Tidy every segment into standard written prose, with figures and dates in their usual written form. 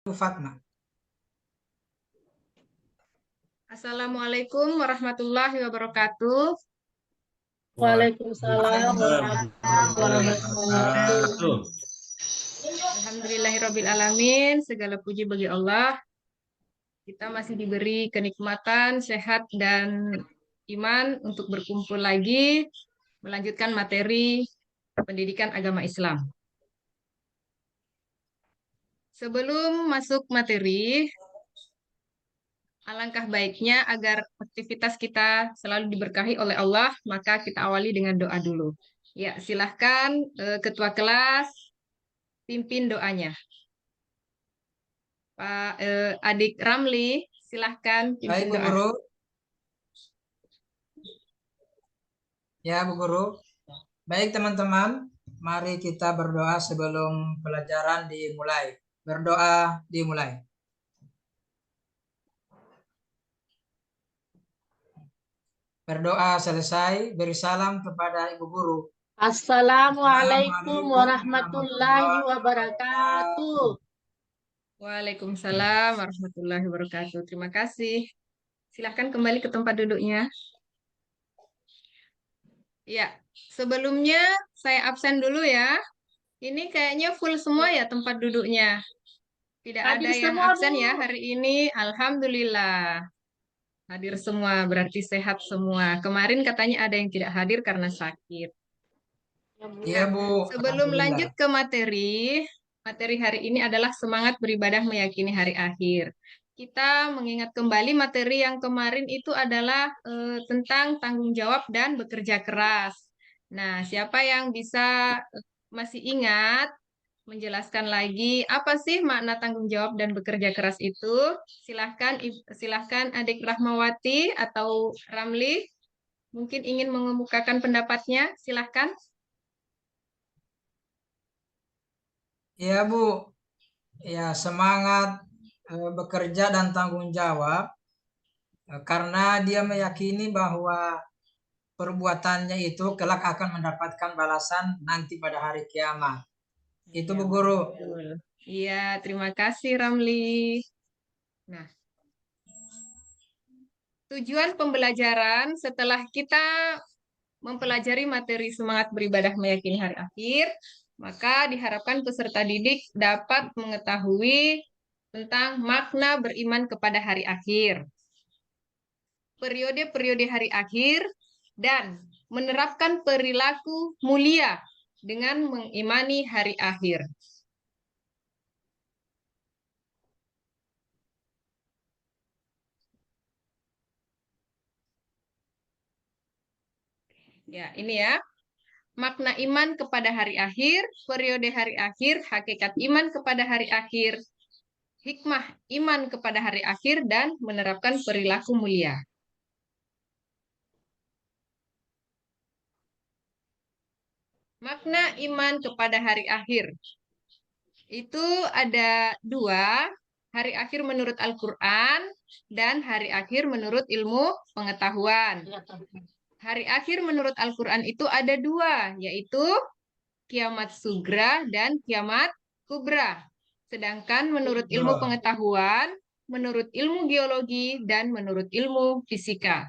Bu Fatma. Assalamualaikum warahmatullahi wabarakatuh. Waalaikumsalam Waalaikumsalam warahmatullahi warahmatullahi wabarakatuh. wabarakatuh. Alhamdulillahirabbil alamin. Segala puji bagi Allah. Kita masih diberi kenikmatan, sehat dan iman untuk berkumpul lagi melanjutkan materi pendidikan agama Islam. Sebelum masuk materi, alangkah baiknya agar aktivitas kita selalu diberkahi oleh Allah, maka kita awali dengan doa dulu. Ya, silahkan Ketua kelas pimpin doanya. Pak Adik Ramli, silahkan Baik, pimpin Bu doa. Guru. Ya, Bu Guru. Baik, teman-teman. Mari kita berdoa sebelum pelajaran dimulai. Berdoa dimulai. Berdoa selesai, beri salam kepada Ibu Guru. Assalamualaikum Assalamualaikum warahmatullahi warahmatullahi wabarakatuh. wabarakatuh. Waalaikumsalam warahmatullahi wabarakatuh. Terima kasih. Silahkan kembali ke tempat duduknya. Ya, sebelumnya saya absen dulu ya. Ini kayaknya full semua ya tempat duduknya. Tidak ada Hadir yang semua, absen Bu. ya hari ini. Alhamdulillah. Hadir semua, berarti sehat semua. Kemarin katanya ada yang tidak hadir karena sakit. Iya, Nah, Bu. sebelum Alhamdulillah. lanjut ke materi, materi hari ini adalah semangat beribadah meyakini hari akhir. Kita mengingat kembali materi yang kemarin itu adalah tentang tanggung jawab dan bekerja keras. Nah, siapa yang bisa masih ingat menjelaskan lagi apa sih makna tanggung jawab dan bekerja keras itu? Silahkan Adik Rahmawati atau Ramli mungkin ingin mengemukakan pendapatnya. Silahkan. Iya, Bu. Ya, semangat bekerja dan tanggung jawab karena dia meyakini bahwa perbuatannya itu kelak akan mendapatkan balasan nanti pada hari kiamat. Itu Ya, Bu Guru. betul. Iya, terima kasih Ramli. Nah, tujuan pembelajaran setelah kita mempelajari materi semangat beribadah meyakini hari akhir, maka diharapkan peserta didik dapat mengetahui tentang makna beriman kepada hari akhir, periode-periode hari akhir, dan menerapkan perilaku mulia dengan mengimani hari akhir. Ya, ini ya. Makna iman kepada hari akhir, periode hari akhir, hakikat iman kepada hari akhir, hikmah iman kepada hari akhir, dan menerapkan perilaku mulia. Makna iman kepada hari akhir. Itu ada dua, hari akhir menurut Al-Quran dan hari akhir menurut ilmu pengetahuan. Hari akhir menurut Al-Quran itu ada dua, yaitu kiamat sugra dan kiamat kubra. Sedangkan menurut ilmu pengetahuan, menurut ilmu geologi, dan menurut ilmu fisika.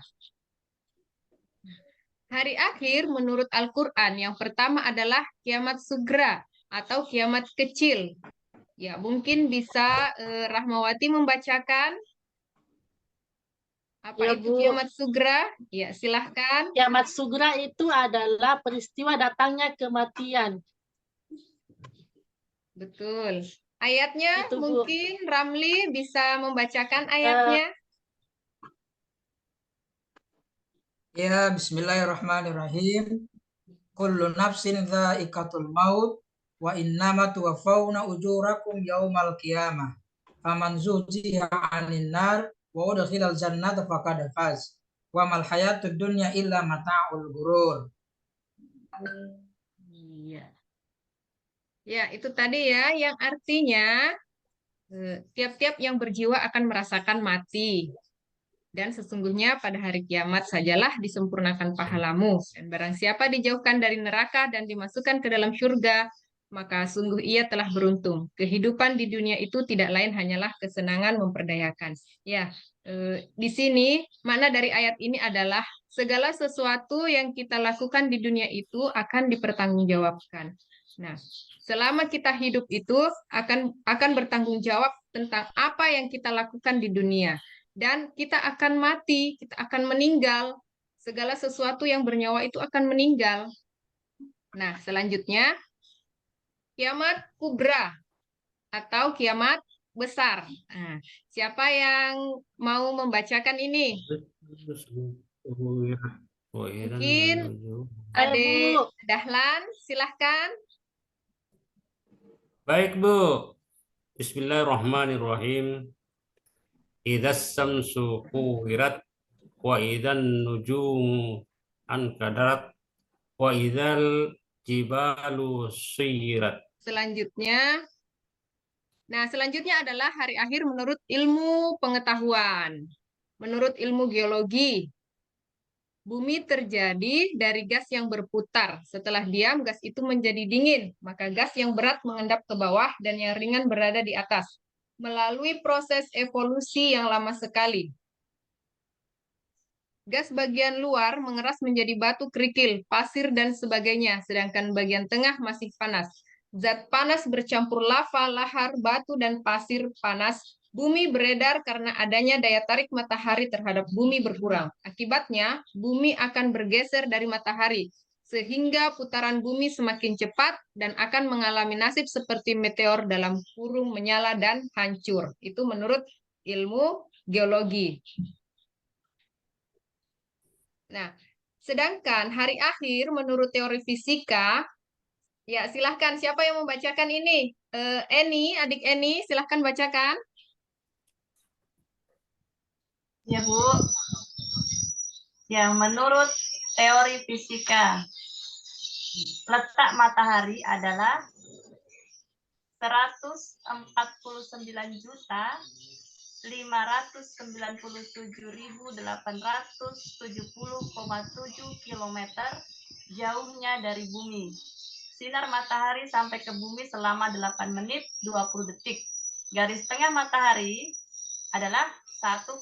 Hari akhir menurut Al-Quran yang pertama adalah kiamat sugra atau kiamat kecil. Ya, mungkin bisa Rahmawati membacakan apa Ya, itu Bu. kiamat sugra. Ya, silahkan. Kiamat sugra itu adalah peristiwa datangnya kematian. Betul. Ayatnya Itu, Bu. mungkin Ramli bisa membacakan Eh, ayatnya. Ya, bismillahirrahmanirrahim. Kullu nafsin dha'iqatul maut wa innama tuwaffawna ujurakum yaumal qiyamah. Faman zuhziha 'anil nar wa udkhilal jannata faqad faz. Wa mal hayatud dunya illa mata'ul ghurur. Iya. Ya, itu tadi ya yang artinya tiap-tiap yang berjiwa akan merasakan mati. Dan sesungguhnya pada hari kiamat sajalah disempurnakan pahalamu. Dan barang siapa dijauhkan dari neraka dan dimasukkan ke dalam surga, maka sungguh ia telah beruntung. Kehidupan di dunia itu tidak lain hanyalah kesenangan memperdayakan. Ya, di sini makna dari ayat ini adalah segala sesuatu yang kita lakukan di dunia itu akan dipertanggungjawabkan. Nah, selama kita hidup itu akan bertanggung jawab tentang apa yang kita lakukan di dunia, dan kita akan mati, kita akan meninggal. Segala sesuatu yang bernyawa itu akan meninggal. Nah, selanjutnya kiamat kubra atau kiamat besar. Nah, siapa yang mau membacakan ini? Mungkin Ayo, Bu. Adik Dahlan, silahkan. Baik, Bu. Bismillahirrahmanirrahim. Idzas samsu kuwirat wa idzan nujumu ankadarat wa idzal jibalu suyirat. Selanjutnya, selanjutnya adalah hari akhir menurut ilmu pengetahuan. Menurut ilmu geologi, bumi terjadi dari gas yang berputar. Setelah diam, gas itu menjadi dingin. Maka gas yang berat mengendap ke bawah dan yang ringan berada di atas. Melalui proses evolusi yang lama sekali. Gas bagian luar mengeras menjadi batu kerikil, pasir, dan sebagainya. Sedangkan bagian tengah masih panas. Zat panas bercampur lava, lahar, batu, dan pasir panas. Bumi beredar karena adanya daya tarik matahari terhadap bumi berkurang. Akibatnya, bumi akan bergeser dari matahari, sehingga putaran bumi semakin cepat dan akan mengalami nasib seperti meteor dalam kurung menyala dan hancur. Itu menurut ilmu geologi. Nah, sedangkan hari akhir menurut teori fisika, ya silahkan siapa yang membacakan ini? Eni, adik Eni, silahkan bacakan. Ya, Bu. Yang menurut teori fisika, letak matahari adalah 149.597.870,7 km jauhnya dari bumi. Sinar matahari sampai ke bumi selama 8 menit 20 detik. Garis tengah matahari adalah 1,4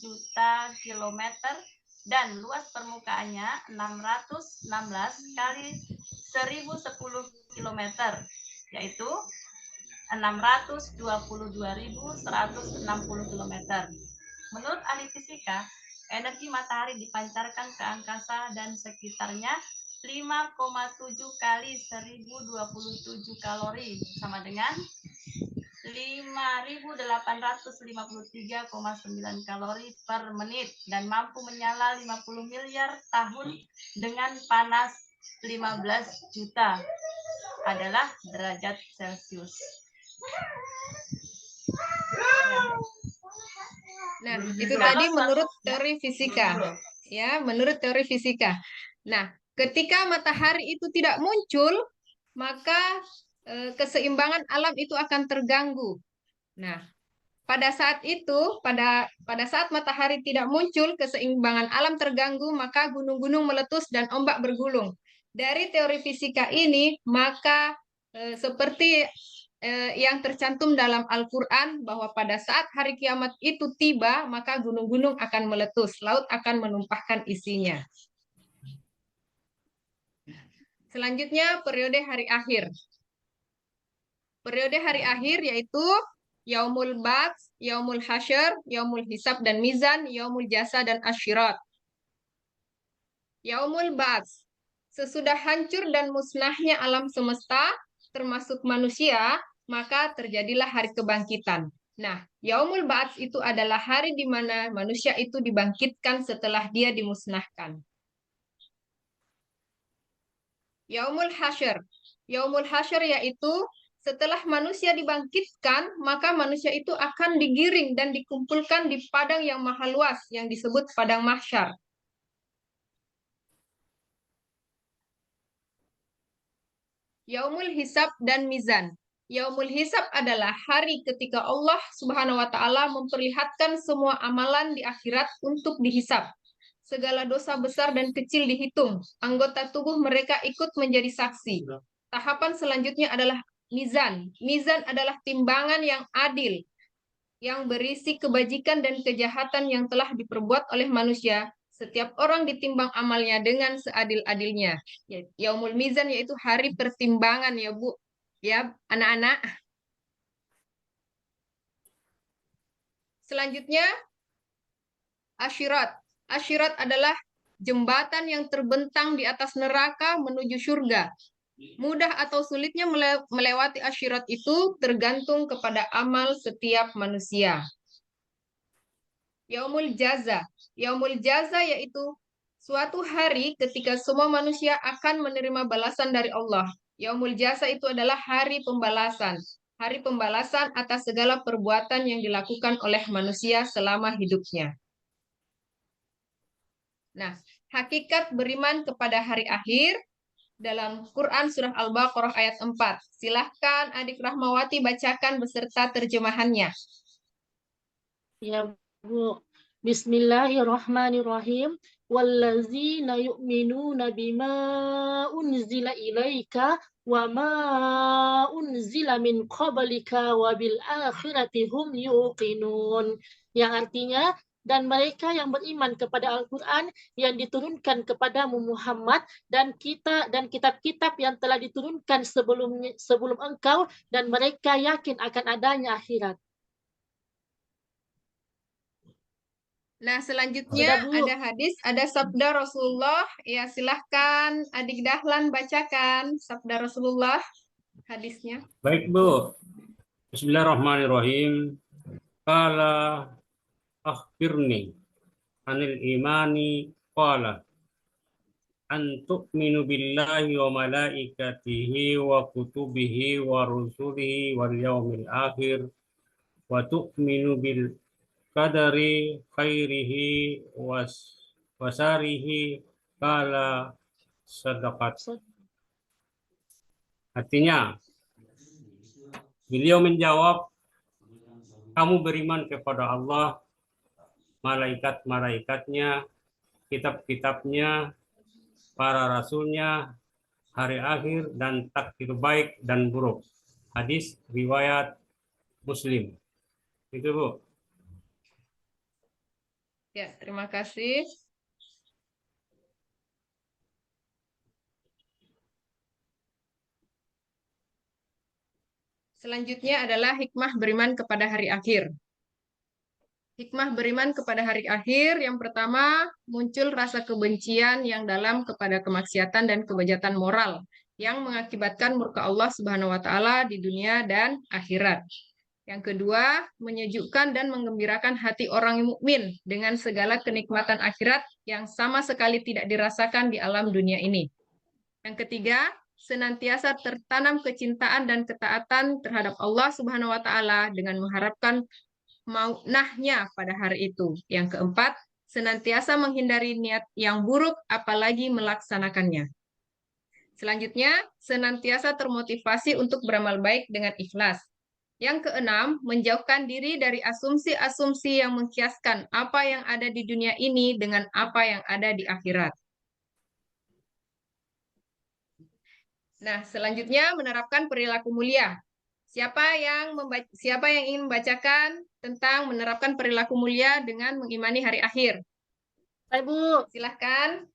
juta kilometer dan luas permukaannya 616 kali 1010 km, yaitu 622.160 km. Menurut ahli fisika, energi matahari dipancarkan ke angkasa dan sekitarnya 5,7 kali 1027 kalori, sama dengan 5.853,9 kalori per menit, dan mampu menyala 50 miliar tahun dengan panas 15 juta adalah derajat Celcius. Nah, itu tadi menurut teori fisika. Ya, menurut teori fisika. Nah, ketika matahari itu tidak muncul, maka keseimbangan alam itu akan terganggu. Nah, pada saat itu, pada saat matahari tidak muncul, keseimbangan alam terganggu, maka gunung-gunung meletus dan ombak bergulung. Dari teori fisika ini, maka seperti yang tercantum dalam Al-Quran, bahwa pada saat hari kiamat itu tiba, maka gunung-gunung akan meletus, laut akan menumpahkan isinya. Selanjutnya, periode hari akhir. Periode hari akhir yaitu Yaumul Ba'ts, Yaumul Hasyr, Yaumul Hisab dan Mizan, Yaumul Jasa dan Asyirat. Yaumul Ba'ts, sesudah hancur dan musnahnya alam semesta, termasuk manusia, maka terjadilah hari kebangkitan. Nah, Yaumul Ba'ts itu adalah hari di mana manusia itu dibangkitkan setelah dia dimusnahkan. Yaumul Hasyr. Yaumul Hasyr yaitu setelah manusia dibangkitkan, maka manusia itu akan digiring dan dikumpulkan di padang yang maha luas yang disebut padang mahsyar. Yaumul Hisab dan Mizan. Yaumul Hisab adalah hari ketika Allah Subhanahu wa taala memperlihatkan semua amalan di akhirat untuk dihisab. Segala dosa besar dan kecil dihitung. Anggota tubuh mereka ikut menjadi saksi. Tahapan selanjutnya adalah mizan. Mizan adalah timbangan yang adil, yang berisi kebajikan dan kejahatan yang telah diperbuat oleh manusia. Setiap orang ditimbang amalnya dengan seadil-adilnya. Yaumul mizan yaitu hari pertimbangan ya Bu. Ya, anak-anak. Selanjutnya, asyirat. Asyirat adalah jembatan yang terbentang di atas neraka menuju surga. Mudah atau sulitnya melewati asyirat itu tergantung kepada amal setiap manusia. Yaumul jaza. Yaumul jaza yaitu suatu hari ketika semua manusia akan menerima balasan dari Allah. Yaumul jaza itu adalah hari pembalasan. Hari pembalasan atas segala perbuatan yang dilakukan oleh manusia selama hidupnya. Nah, hakikat beriman kepada hari akhir dalam Quran Surah Al-Baqarah ayat 4. Silahkan adik Rahmawati bacakan beserta terjemahannya. Ya, Bu. Bismillahirrahmanirrahim. Wallazina yu'minuna bima unzila ilaika wa ma unzila min qablika wa bil akhirati hum yuqinun. Yang artinya, dan mereka yang beriman kepada Al-Quran yang diturunkan kepadamu Muhammad dan kitab-kitab yang telah diturunkan sebelum engkau, dan mereka yakin akan adanya akhirat. Nah, selanjutnya Sudah, Bu. ada hadis, ada sabda Rasulullah. Ya, silahkan adik Dahlan bacakan sabda Rasulullah hadisnya. Baik Bu, Bismillahirrahmanirrahim. Qala akhbirni anil imani qala an tu'minu billahi wa malaikatihi wa kutubihi wa rusulihi wal yaumil akhir wa tu'minu bil qadari khairihi wasarihi qala sadaqat. Artinya, beliau menjawab, kamu beriman kepada Allah, malaikat-malaikatnya, kitab-kitabnya, para rasulnya, hari akhir, dan takdir baik dan buruk. Hadis riwayat Muslim. Itu Bu. Ya, terima kasih. Selanjutnya adalah hikmah beriman kepada hari akhir. Hikmah beriman kepada hari akhir, yang pertama, muncul rasa kebencian yang dalam kepada kemaksiatan dan kebejatan moral yang mengakibatkan murka Allah Subhanahu wa taala di dunia dan akhirat. Yang kedua, menyejukkan dan menggembirakan hati orang mukmin dengan segala kenikmatan akhirat yang sama sekali tidak dirasakan di alam dunia ini. Yang ketiga, senantiasa tertanam kecintaan dan ketaatan terhadap Allah Subhanahu wa taala dengan mengharapkan maunahnya pada hari itu. Yang keempat, senantiasa menghindari niat yang buruk apalagi melaksanakannya. Selanjutnya, senantiasa termotivasi untuk beramal baik dengan ikhlas. Yang keenam, menjauhkan diri dari asumsi-asumsi yang mengkiaskan apa yang ada di dunia ini dengan apa yang ada di akhirat. Nah, selanjutnya menerapkan perilaku mulia. Siapa yang ingin membacakan tentang menerapkan perilaku mulia dengan mengimani hari akhir? Hai, Bu. Silahkan.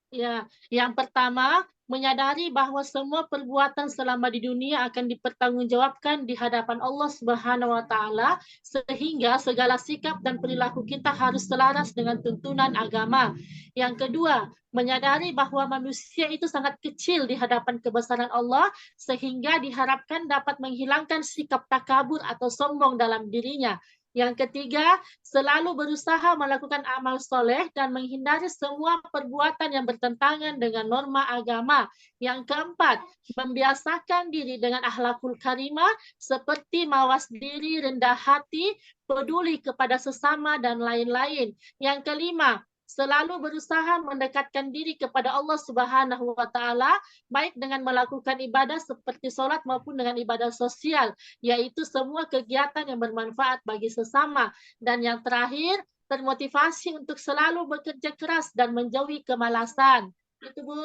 Ya, yang pertama, menyadari bahwa semua perbuatan selama di dunia akan dipertanggungjawabkan di hadapan Allah Subhanahu wa taala, sehingga segala sikap dan perilaku kita harus selaras dengan tuntunan agama. Yang kedua, menyadari bahwa manusia itu sangat kecil di hadapan kebesaran Allah, sehingga diharapkan dapat menghilangkan sikap takabur atau sombong dalam dirinya. Yang ketiga, selalu berusaha melakukan amal soleh dan menghindari semua perbuatan yang bertentangan dengan norma agama. Yang keempat, membiasakan diri dengan akhlakul karimah seperti mawas diri, rendah hati, peduli kepada sesama, dan lain-lain. Yang kelima, selalu berusaha mendekatkan diri kepada Allah Subhanahu wa taala, baik dengan melakukan ibadah seperti sholat maupun dengan ibadah sosial, yaitu semua kegiatan yang bermanfaat bagi sesama. Dan yang terakhir, termotivasi untuk selalu bekerja keras dan menjauhi kemalasan. Itu, Bu.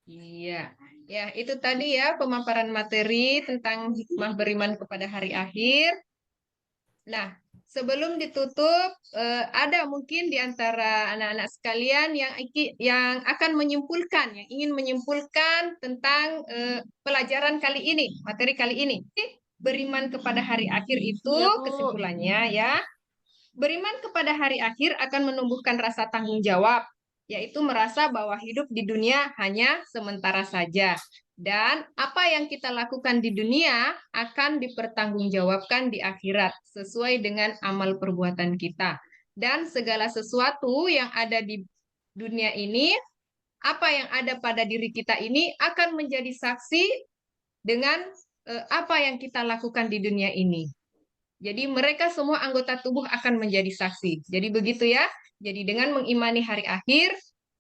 Iya, ya itu tadi ya pemaparan materi tentang hikmah beriman kepada hari akhir. Nah, sebelum ditutup, ada mungkin di antara anak-anak sekalian yang akan menyimpulkan, yang ingin menyimpulkan tentang pelajaran kali ini, materi kali ini. Beriman kepada hari akhir itu Ya, Bu. kesimpulannya ya. Beriman kepada hari akhir akan menumbuhkan rasa tanggung jawab, yaitu merasa bahwa hidup di dunia hanya sementara saja. Dan apa yang kita lakukan di dunia akan dipertanggungjawabkan di akhirat sesuai dengan amal perbuatan kita. Dan segala sesuatu yang ada di dunia ini, apa yang ada pada diri kita ini akan menjadi saksi dengan apa yang kita lakukan di dunia ini. Jadi mereka semua anggota tubuh akan menjadi saksi. Jadi begitu ya. Jadi dengan mengimani hari akhir,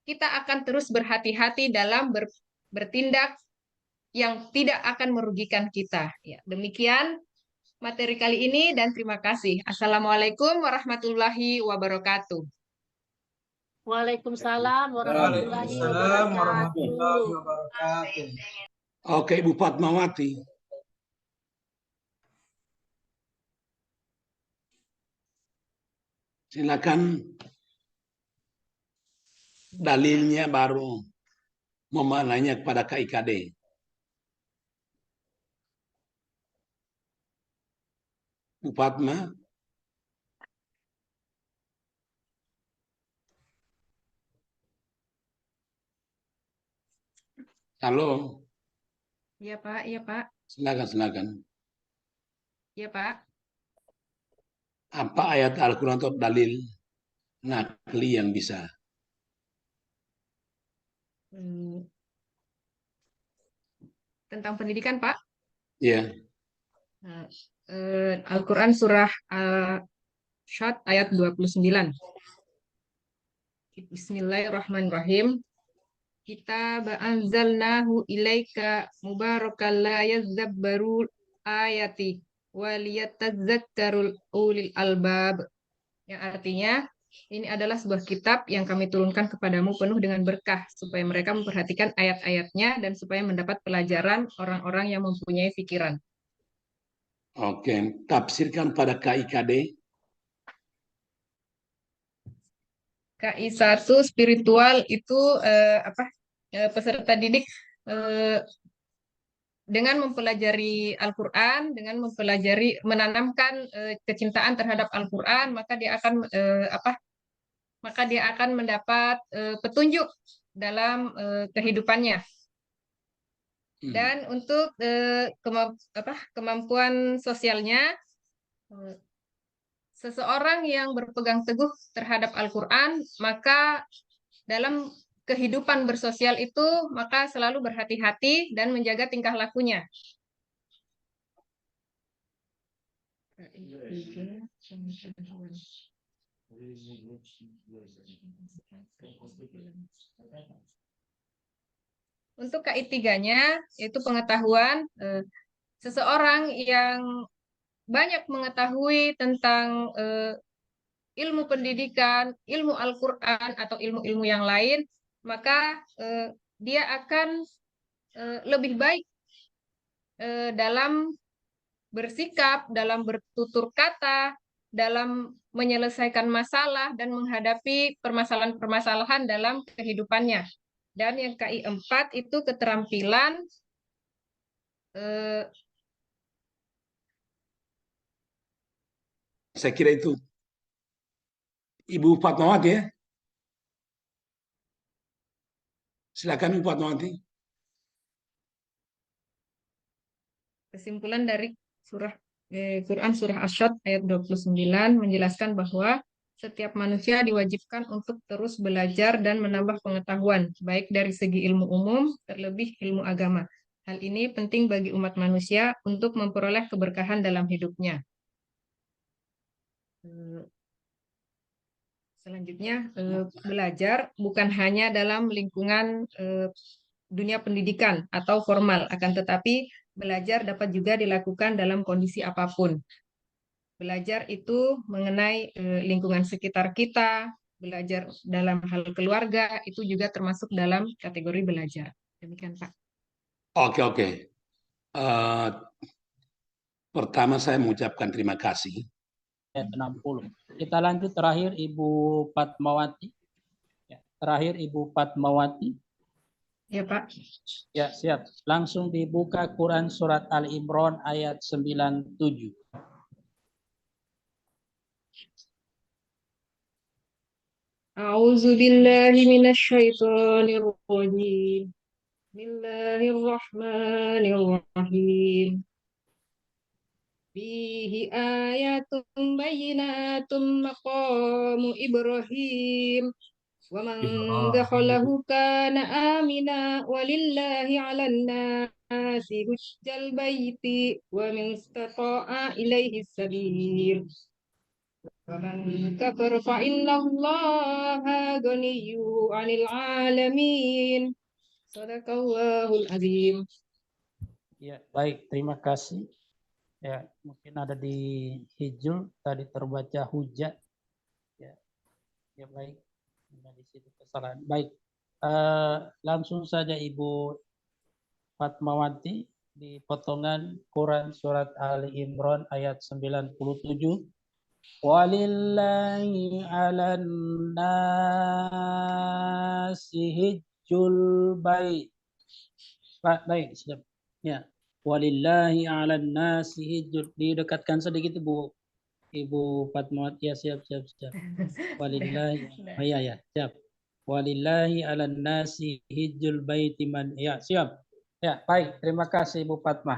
kita akan terus berhati-hati dalam bertindak yang tidak akan merugikan kita. Ya, demikian materi kali ini dan terima kasih. Assalamualaikum warahmatullahi wabarakatuh. Waalaikumsalam warahmatullahi Waalaikumsalam warahmatullahi wabarakatuh. wabarakatuh. Oke, Ibu Fatmawati. Silakan dalilnya baru memananya kepada KIKD. Bu Fatma. Halo. Iya Pak, iya Pak. Silakan. Iya Pak. Apa ayat Al-Quran atau dalil nakli yang bisa? Tentang pendidikan Pak. Ya. Nah, Al-Quran surah Syad ayat 29. Bismillahirrahmanirrahim. Kita anzalnahu ilaika mubarakal la yazabbaru ayati waliyatadzakkarul ulil albab. Yang artinya ini adalah sebuah kitab yang kami turunkan kepadamu penuh dengan berkah supaya mereka memperhatikan ayat-ayatnya dan supaya mendapat pelajaran orang-orang yang mempunyai pikiran. Oke, tafsirkan pada KIKD. KI1 spiritual itu peserta didik dengan mempelajari Al-Quran, dengan menanamkan kecintaan terhadap Al-Quran, maka dia akan mendapat petunjuk dalam kehidupannya. Dan untuk kemampuan sosialnya, seseorang yang berpegang teguh terhadap Al-Quran, maka dalam kehidupan bersosial itu, maka selalu berhati-hati dan menjaga tingkah lakunya. Untuk KI3-nya, yaitu pengetahuan, seseorang yang banyak mengetahui tentang ilmu pendidikan, ilmu Al-Quran, atau ilmu-ilmu yang lain, maka dia akan lebih baik dalam bersikap, dalam bertutur kata, dalam menyelesaikan masalah, dan menghadapi permasalahan-permasalahan dalam kehidupannya. Dan yang KI4 itu keterampilan Saya kira itu. Ibu Fatmawati ya. Silakan Ibu Fatmawati. Kesimpulan dari Quran surah Asy-Syad ayat 29 menjelaskan bahwa setiap manusia diwajibkan untuk terus belajar dan menambah pengetahuan, baik dari segi ilmu umum, terlebih ilmu agama. Hal ini penting bagi umat manusia untuk memperoleh keberkahan dalam hidupnya. Selanjutnya, belajar bukan hanya dalam lingkungan dunia pendidikan atau formal, akan tetapi belajar dapat juga dilakukan dalam kondisi apapun. Belajar itu mengenai lingkungan sekitar kita, belajar dalam hal keluarga, itu juga termasuk dalam kategori belajar. Demikian, Pak. Oke. Pertama saya mengucapkan terima kasih. Ayat 60. Kita lanjut terakhir Ibu Fatmawati. Ya, terakhir Ibu Fatmawati. Ya, Pak. Ya, siap. Langsung dibuka Quran surat Ali Imran ayat 97. A'udzu billahi minasyaitonir rajim. Bismillahirrahmanirrahim. Fihi ayatun bayyinatun maqamu Ibrahim. Wa man dakhalahu kana amina walillahi 'alan nasi hujjal baiti wa min istata'a ilaihi sabil. Wa man kafara fa innallaha ghaniyyu 'anil 'alamin. Shadaqallahul azim. Ya, baik, terima kasih. Ya, mungkin ada di hijul tadi terbaca hujah. Ya, ya baik. Nah, di situ kesalahan. Baik, langsung saja Ibu Fatmawati di potongan Quran surat Ali Imran ayat 97. Walillahi 'alan nasi hijjul bait. Baik, siap. Ya. Walillahi 'alan nasi hijjul. Didekatkan sedikit Ibu Fatmawati. Ya, siap. Walillahi. Ya, siap. Walillahi 'alan nasi hijjul baiti man. Ya, siap. Ya, baik. Terima kasih Ibu Fatmah.